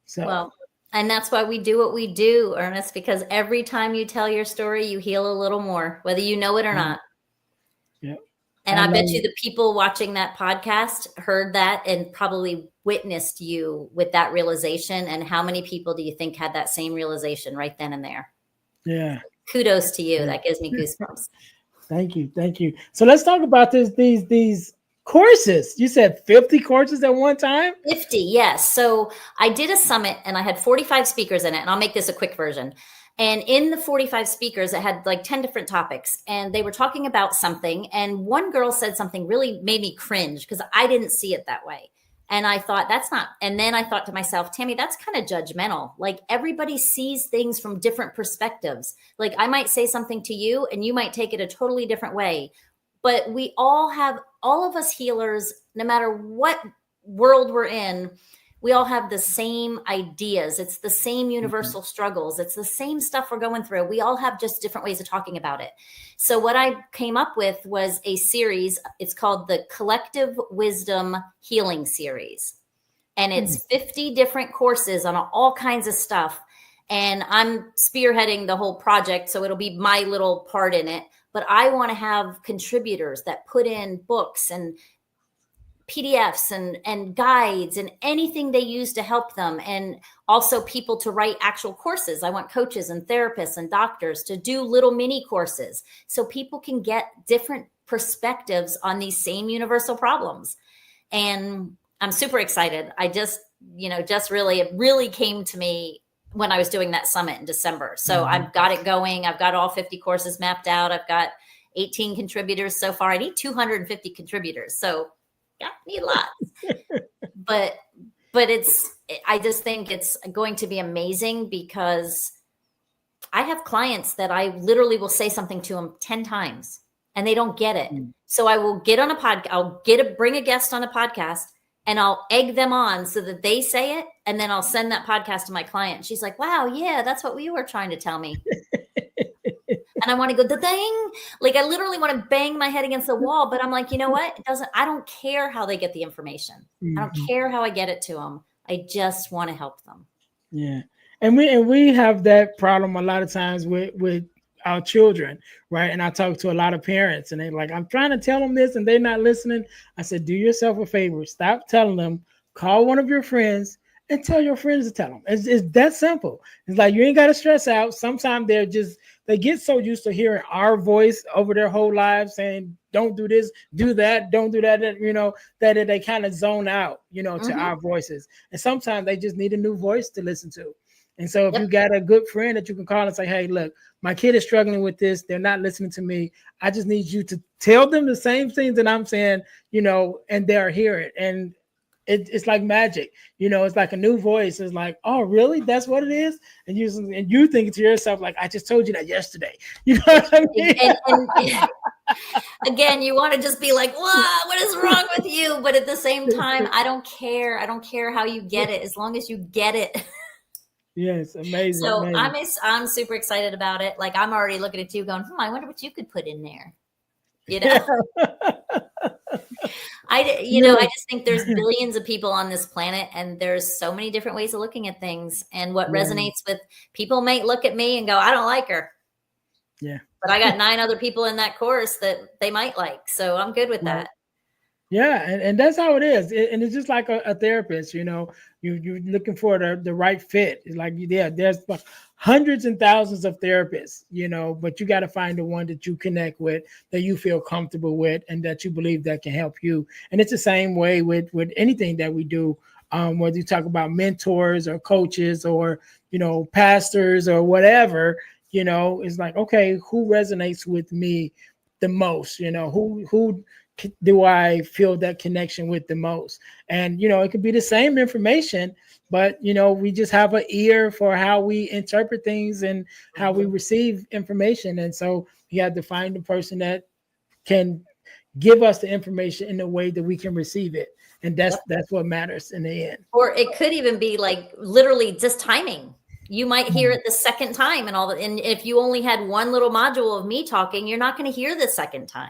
So, well, and that's why we do what we do, Ernest, because every time you tell your story, you heal a little more, whether you know it or not. Yeah. And I bet you the people watching that podcast heard that and probably witnessed you with that realization. And how many people do you think had that same realization right then and there? Yeah. Kudos to you. That gives me goosebumps. Thank you. So let's talk about these courses. You said 50 courses at one time? 50, yes. So I did a summit and I had 45 speakers in it. And I'll make this a quick version. And in the 45 speakers, it had like 10 different topics. And they were talking about something. And one girl said something really made me cringe because I didn't see it that way. And I thought, that's not. And then I thought to myself, Tammy, that's kind of judgmental. Like, everybody sees things from different perspectives. Like, I might say something to you and you might take it a totally different way. But we all of us healers, no matter what world we're in, we all have the same ideas. It's the same universal struggles. It's the same stuff we're going through. We all have just different ways of talking about it. So what I came up with was a series. It's called the Collective Wisdom Healing Series. And it's 50 different courses on all kinds of stuff. And I'm spearheading the whole project, so it'll be my little part in it. But I want to have contributors that put in books and PDFs and guides and anything they use to help them. And also people to write actual courses. I want coaches and therapists and doctors to do little mini courses so people can get different perspectives on these same universal problems. And I'm super excited. I just it really came to me when I was doing that summit in December. So I've got it going. I've got all 50 courses mapped out. I've got 18 contributors so far. I need 250 contributors. So yeah, need lots. but I just think it's going to be amazing because I have clients that I literally will say something to them 10 times and they don't get it. So I will get on a podcast. I'll bring a guest on a podcast and I'll egg them on so that they say it. And then I'll send that podcast to my client. She's like, wow, yeah, that's what you were trying to tell me. And I want to go, the thing, like, I literally want to bang my head against the wall, but I'm like, you know what? I don't care how they get the information. I don't care how I get it to them. I just want to help them. Yeah. And we have that problem a lot of times with our children, right? And I talk to a lot of parents and they're like, I'm trying to tell them this and they're not listening. I said, do yourself a favor. Stop telling them. Call one of your friends and tell your friends to tell them. It's that simple. It's like, you ain't got to stress out. Sometimes they get so used to hearing our voice over their whole lives saying, don't do this, do that, don't do that, that they kind of zone out, to our voices. And sometimes they just need a new voice to listen to. And so if you got a good friend that you can call and say, hey, look, my kid is struggling with this. They're not listening to me. I just need you to tell them the same things that I'm saying, and they'll hear it. And it's like magic, it's like a new voice. It's like, oh, really? That's what it is? And you think to yourself, like, I just told you that yesterday. You know what I mean? And again, you want to just be like, what is wrong with you? But at the same time, I don't care. I don't care how you get it, as long as you get it. Yes, amazing. So amazing. I'm super excited about it. Like, I'm already looking at you going, I wonder what you could put in there. I just think there's billions of people on this planet, and there's so many different ways of looking at things. And what resonates with people may look at me and go, I don't like her. Yeah. But I got 9 other people in that course that they might like. So I'm good with that. Yeah, and that's how it is. And it's just like a therapist, you're looking for the right fit. It's like, there's hundreds and thousands of therapists, but you got to find the one that you connect with, that you feel comfortable with, and that you believe that can help you. And it's the same way with anything that we do, whether you talk about mentors or coaches or, pastors or whatever, it's like, okay, who resonates with me the most? Who do I feel that connection with the most? And it could be the same information, but we just have an ear for how we interpret things and how we receive information. And so you have to find the person that can give us the information in a way that we can receive it. And that's what matters in the end. Or it could even be like literally just timing. You might hear it the second time, and if you only had one little module of me talking, you're not going to hear the second time.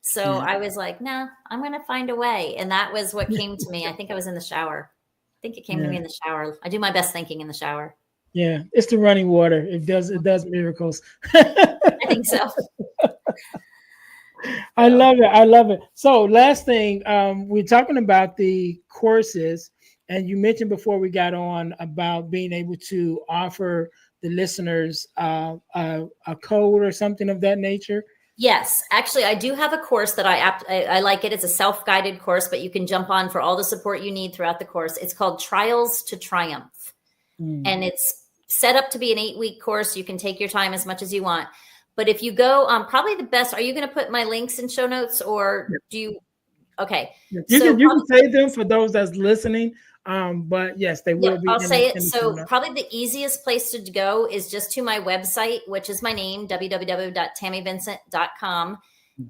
So I was like, no, I'm going to find a way. And that was what came to me. I think I was in the shower. I think it came to me in the shower. I do my best thinking in the shower. Yeah. It's the running water. It does miracles. I think so. I love it. I love it. So last thing, we're talking about the courses, and you mentioned before we got on about being able to offer the listeners a code or something of that nature. Yes, actually, I do have a course that I like it. It's a self-guided course, but you can jump on for all the support you need throughout the course. It's called Trials to Triumph. And it's set up to be an 8-week course. You can take your time as much as you want. But if you go, probably the best, are you going to put my links in show notes, or do you? Okay. You can save them for those that's listening. But yes, they will be. I'll say it. So probably the easiest place to go is just to my website, which is my name, www.tammyvincent.com.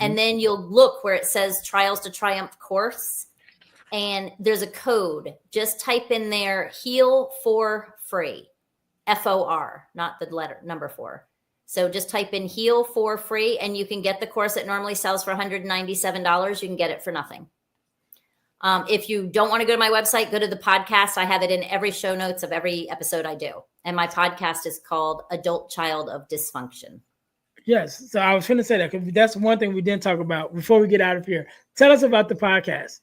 And then you'll look where it says Trials to Triumph course. And there's a code. Just type in there, Heal for Free, FOR, not the letter number 4. So just type in Heal for Free, and you can get the course that normally sells for $197. You can get it for nothing. If you don't want to go to my website, go to the podcast. I have it in every show notes of every episode I do. And my podcast is called Adult Child of Dysfunction. Yes. So I was going to say that, because that's one thing we didn't talk about before we get out of here. Tell us about the podcast.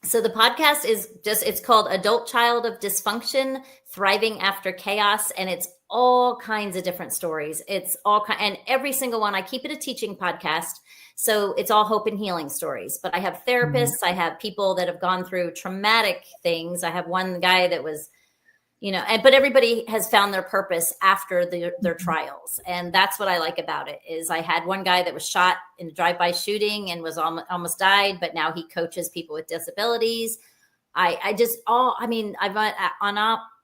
So the podcast it's called Adult Child of Dysfunction, Thriving After Chaos. And it's all kinds of different stories. And every single one, I keep it a teaching podcast. So it's all hope and healing stories. But I have therapists. I have people that have gone through traumatic things. I have one guy that was, but everybody has found their purpose after their trials. And that's what I like about it. Is I had one guy that was shot in a drive-by shooting and was almost died, but now he coaches people with disabilities.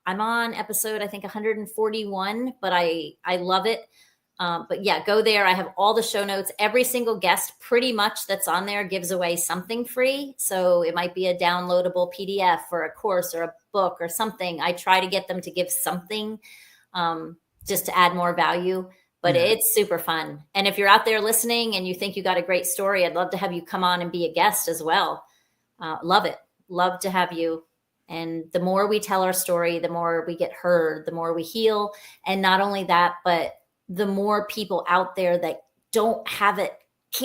I'm on episode, I think 141, but I love it. But yeah, go there. I have all the show notes. Every single guest pretty much that's on there gives away something free. So it might be a downloadable PDF or a course or a book or something. I try to get them to give something just to add more value, but it's super fun. And if you're out there listening and you think you got a great story, I'd love to have you come on and be a guest as well. Love it. Love to have you. And the more we tell our story, the more we get heard, the more we heal. And not only that, but the more people out there that don't have it,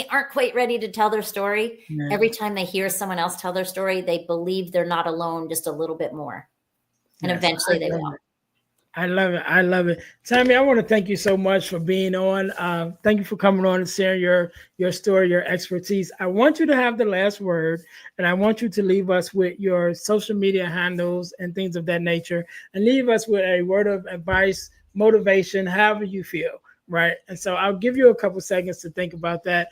aren't quite ready to tell their story. Every time they hear someone else tell their story, they believe they're not alone just a little bit more. And eventually they will. I love it. I love it. Tammy, I want to thank you so much for being on. Thank you for coming on and sharing your story, your expertise. I want you to have the last word, and I want you to leave us with your social media handles and things of that nature, and leave us with a word of advice, motivation, however you feel, right? And so I'll give you a couple seconds to think about that.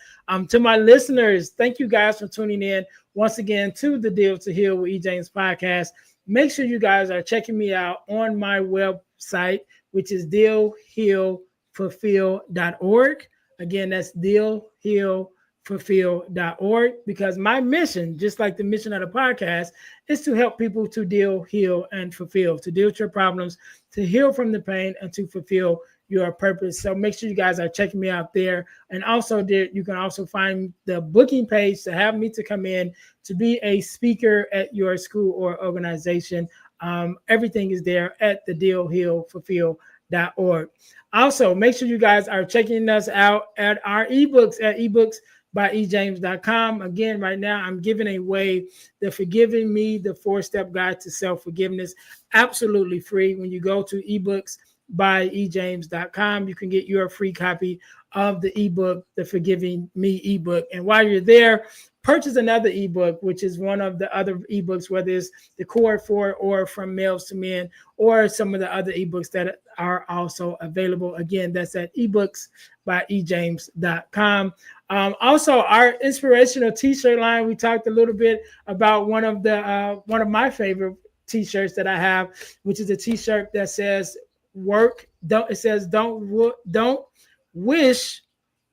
To my listeners, thank you guys for tuning in once again to the Deal to Heal with E. James podcast. Make sure you guys are checking me out on my website, which is dealhealfulfill.org. Again, that's dealhealfulfill.org, because my mission, just like the mission of the podcast, is to help people to deal, heal, and fulfill, to deal with your problems, to heal from the pain, and to fulfill your purpose. So make sure you guys are checking me out there. And also there, you can also find the booking page to have me to come in to be a speaker at your school or organization. Everything is there at the dealhealfulfill.org. Also, make sure you guys are checking us out at our ebooks at ebooks.ejames.com. Again, right now, I'm giving away the Forgiving Me, the 4-Step Guide to Self-Forgiveness, absolutely free. When you go to ebooks.ejames.com, you can get your free copy of the ebook, the Forgiving Me ebook. And while you're there, purchase another ebook, which is one of the other ebooks, whether it's the Cord for or From Males to Men, or some of the other ebooks that are also available. Again, that's at ebooks.ejames.com. Also, our inspirational t-shirt line, we talked a little bit about one of my favorite t-shirts that I have, which is a t-shirt that says don't wish,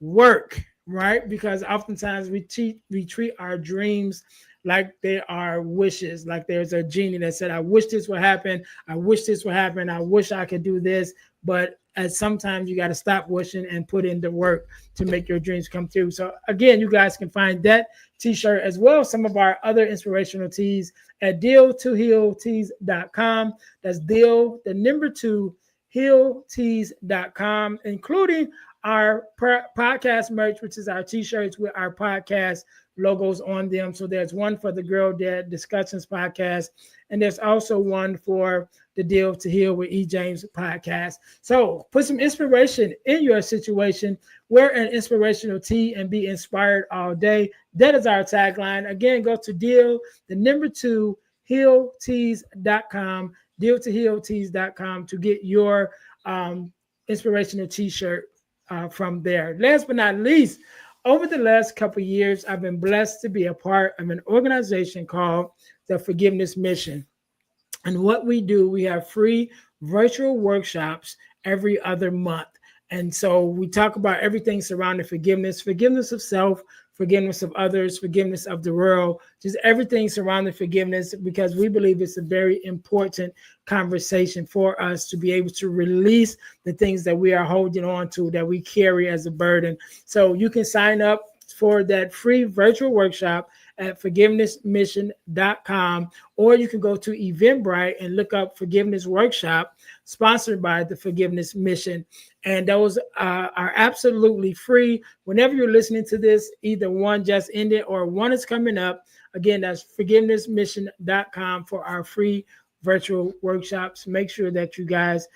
work. Right? Because oftentimes we treat our dreams like they are wishes, like there's a genie that said, I wish this would happen. I wish this would happen. I wish I could do this. But sometimes you got to stop wishing and put in the work to make your dreams come true. So again, you guys can find that t-shirt as well as some of our other inspirational tees at deal2healtees.com. That's deal, the number 2, healtees.com, including our podcast merch, which is our t-shirts with our podcast logos on them. So there's one for the Girl Dad Discussions podcast, and there's also one for the Deal to Heal with E. James podcast. So put some inspiration in your situation. Wear an inspirational tee and be inspired all day. That is our tagline. Again, go to deal, the number 2, healtees.com, deal2healtees.com to get your inspirational t-shirt from there. Last but not least, over the last couple of years, I've been blessed to be a part of an organization called the Forgiveness Mission. And what we do, we have free virtual workshops every other month. And so we talk about everything surrounding forgiveness of self, forgiveness of others, forgiveness of the world, just everything surrounding forgiveness, because we believe it's a very important conversation for us to be able to release the things that we are holding on to, that we carry as a burden. So you can sign up for that free virtual workshop at forgivenessmission.com, or you can go to Eventbrite and look up Forgiveness Workshop, sponsored by the Forgiveness Mission. And those are absolutely free. Whenever you're listening to this, either one just ended or one is coming up. Again, that's forgivenessmission.com for our free virtual workshops. Make sure that you guys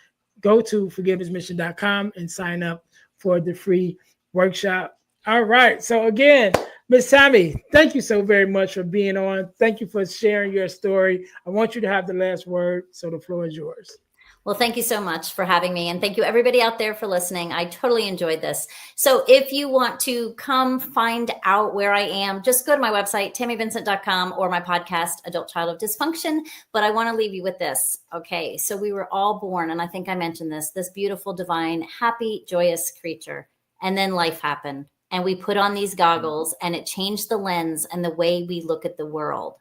go to forgivenessmission.com and sign up for the free workshop. All right. So again, Miss Tammy, thank you so very much for being on. Thank you for sharing your story. I want you to have the last word, so the floor is yours. Well, thank you so much for having me. And thank you everybody out there for listening. I totally enjoyed this. So if you want to come find out where I am, just go to my website, tammyvincent.com, or my podcast, Adult Child of Dysfunction. But I want to leave you with this. Okay. So we were all born, and I think I mentioned this beautiful, divine, happy, joyous creature. And then life happened. And we put on these goggles, and it changed the lens and the way we look at the world.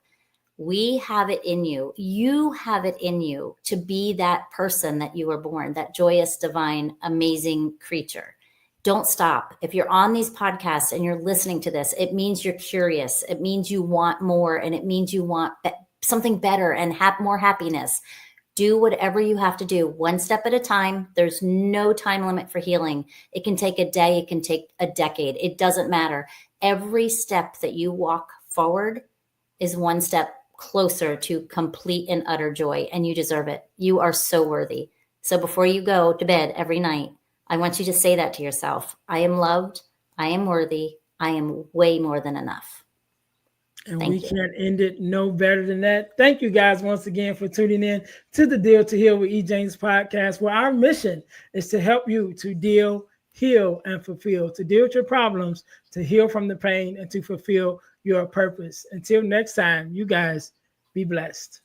We have it in you. You have it in you to be that person that you were born, that joyous, divine, amazing creature. Don't stop. If you're on these podcasts and you're listening to this, it means you're curious. It means you want more, and it means you want something better and have more happiness. Do whatever you have to do, one step at a time. There's no time limit for healing. It can take a day. It can take a decade. It doesn't matter. Every step that you walk forward is one step closer to complete and utter joy, and you deserve it. You are so worthy. So before you go to bed every night, I want you to say that to yourself. I am loved. I am worthy. I am way more than enough. And we can't end it no better than that. Thank you guys once again for tuning in to the Deal to Heal with E. James podcast, where our mission is to help you to deal, heal, and fulfill, to deal with your problems, to heal from the pain, and to fulfill your purpose. Until next time, you guys be blessed.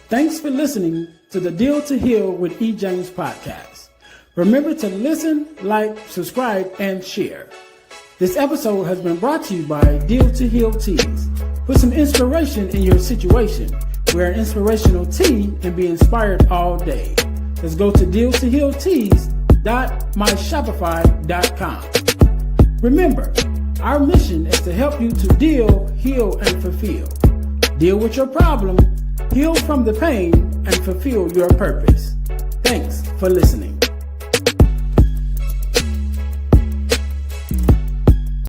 Thanks for listening to the Deal to Heal with E. James podcast. Remember to listen, like, subscribe, and share. This episode has been brought to you by Deal to Heal Tees. Put some inspiration in your situation. Wear an inspirational tee and be inspired all day. is go to dealtohealtees.myshopify.com. Remember, our mission is to help you to deal, heal, and fulfill. Deal with your problem, heal from the pain, and fulfill your purpose. Thanks for listening.